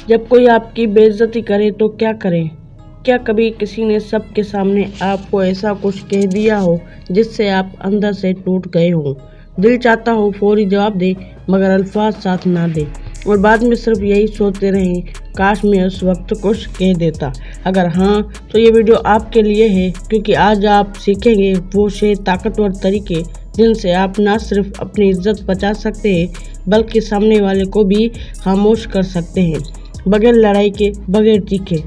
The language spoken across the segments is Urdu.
جب کوئی آپ کی بے عزتی کرے تو کیا کریں؟ کیا کبھی کسی نے سب کے سامنے آپ کو ایسا کچھ کہہ دیا ہو جس سے آپ اندر سے ٹوٹ گئے ہوں؟ دل چاہتا ہو فوری جواب دے مگر الفاظ ساتھ نہ دے اور بعد میں صرف یہی سوچتے رہیں کاش میں اس وقت کچھ کہہ دیتا۔ اگر ہاں تو یہ ویڈیو آپ کے لیے ہے، کیونکہ آج آپ سیکھیں گے وہ 6 طاقتور طریقے جن سے آپ نہ صرف اپنی عزت بچا سکتے ہیں بلکہ سامنے والے کو بھی خاموش کر سکتے ہیں، بغیر لڑائی کے، بغیر چیخے۔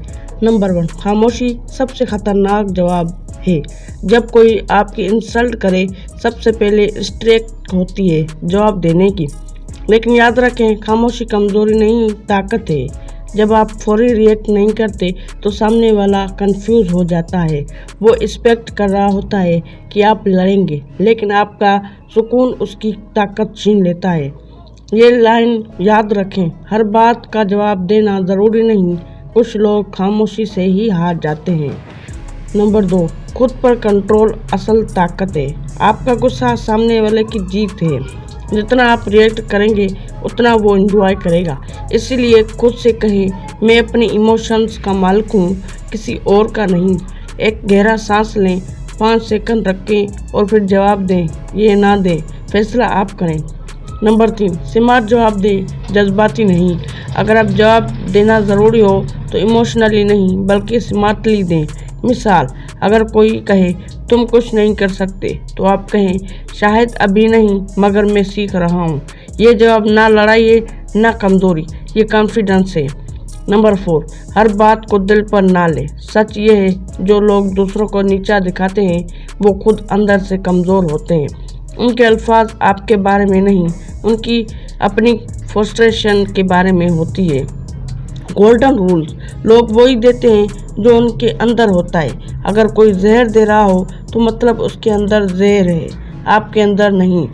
نمبر 1، خاموشی سب سے خطرناک جواب ہے۔ جب کوئی آپ کی انسلٹ کرے سب سے پہلے انسٹنکٹ ہوتی ہے جواب دینے کی، لیکن یاد رکھیں خاموشی کمزوری نہیں، طاقت ہے۔ جب آپ فوری ریئیکٹ نہیں کرتے تو سامنے والا کنفیوز ہو جاتا ہے، وہ ایکسپیکٹ کر رہا ہوتا ہے کہ آپ لڑیں گے، لیکن آپ کا سکون اس کی طاقت چھین لیتا ہے۔ یہ لائن یاد رکھیں، ہر بات کا جواب دینا ضروری نہیں، کچھ لوگ خاموشی سے ہی ہار جاتے ہیں۔ نمبر 2، خود پر کنٹرول اصل طاقت ہے۔ آپ کا غصہ سامنے والے کی جیت ہے۔ جتنا آپ ریئیکٹ کریں گے اتنا وہ انجوائے کرے گا۔ اسی لیے خود سے کہیں میں اپنی ایموشنز کا مالک ہوں، کسی اور کا نہیں۔ ایک گہرا سانس لیں، 5 سیکنڈ رکھیں اور پھر جواب دیں یا نہ دیں، فیصلہ آپ کریں۔ نمبر 3، سمارٹ جواب دیں، جذباتی نہیں۔ اگر آپ جواب دینا ضروری ہو تو ایموشنلی نہیں بلکہ سمارٹلی دیں۔ مثال، اگر کوئی کہے تم کچھ نہیں کر سکتے تو آپ کہیں شاید ابھی نہیں مگر میں سیکھ رہا ہوں۔ یہ جواب نہ لڑائی ہے نہ کمزوری، یہ کانفیڈنس ہے۔ نمبر 4، ہر بات کو دل پر نہ لیں۔ سچ یہ ہے جو لوگ دوسروں کو نیچا دکھاتے ہیں وہ خود اندر سے کمزور ہوتے ہیں۔ ان کے الفاظ آپ کے بارے میں نہیں، ان کی اپنی فرسٹریشن کے بارے میں ہوتی ہے۔ گولڈن رولز، لوگ وہی دیتے ہیں جو ان کے اندر ہوتا ہے۔ اگر کوئی زہر دے رہا ہو تو مطلب اس کے اندر زہر ہے، آپ کے اندر نہیں۔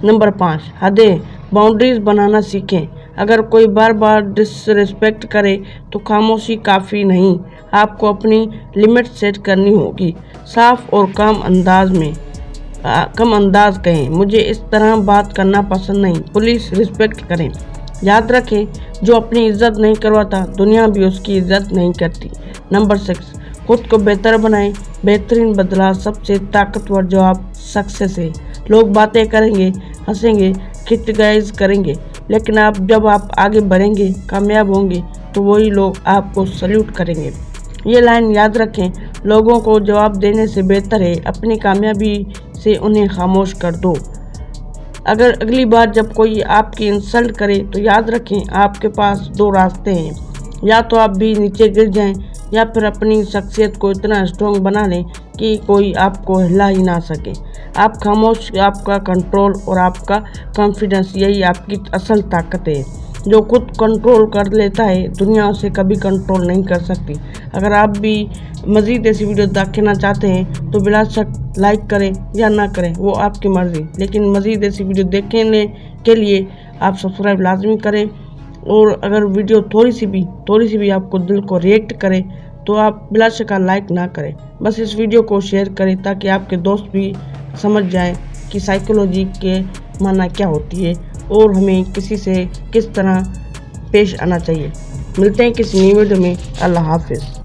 نمبر 5، حدیں، باؤنڈریز بنانا سیکھیں۔ اگر کوئی بار بار ڈس ریسپیکٹ کرے تو خاموشی کافی نہیں، آپ کو اپنی لمٹ سیٹ کرنی ہوگی۔ صاف اور کم انداز کہیں، مجھے اس طرح بات کرنا پسند نہیں، پلیز ریسپیکٹ کریں۔ یاد رکھیں جو اپنی عزت نہیں کرواتا دنیا بھی اس کی عزت نہیں کرتی۔ نمبر 6، خود کو بہتر بنائیں۔ بہترین بدلہ سب سے طاقتور جواب سکسیس ہے۔ لوگ باتیں کریں گے، ہنسیں گے، کرٹیسائز کریں گے، لیکن جب آپ آگے بڑھیں گے، کامیاب ہوں گے تو وہی لوگ آپ کو سلیوٹ کریں گے۔ یہ لائن یاد رکھیں، لوگوں کو جواب دینے سے بہتر ہے اپنی کامیابی سے انہیں خاموش کر دو۔ اگر اگلی بار جب کوئی آپ کی انسلٹ کرے تو یاد رکھیں آپ کے پاس 2 راستے ہیں، یا تو آپ بھی نیچے گر جائیں یا پھر اپنی شخصیت کو اتنا اسٹرانگ بنا لیں کہ کوئی آپ کو ہلا ہی نہ سکے۔ آپ خاموش، آپ کا کنٹرول اور آپ کا کانفیڈنس، یہی آپ کی اصل طاقت ہے۔ جو خود کنٹرول کر لیتا ہے دنیا اسے کبھی کنٹرول نہیں کر سکتی۔ اگر آپ بھی مزید ایسی ویڈیو دیکھنا چاہتے ہیں تو بلا شک لائک کریں یا نہ کریں، وہ آپ کی مرضی، لیکن مزید ایسی ویڈیو دیکھنے کے لیے آپ سبسکرائب لازمی کریں۔ اور اگر ویڈیو تھوڑی سی بھی آپ کو دل کو ریئیکٹ کرے تو آپ بلا شک لائک نہ کریں، بس اس ویڈیو کو شیئر کریں تاکہ آپ کے دوست بھی سمجھ جائیں کہ سائیکولوجی کے معنی کیا ہوتی ہے اور ہمیں کسی سے کس طرح پیش آنا چاہیے۔ ملتے ہیں کسی نئی ویڈیو میں، اللہ حافظ۔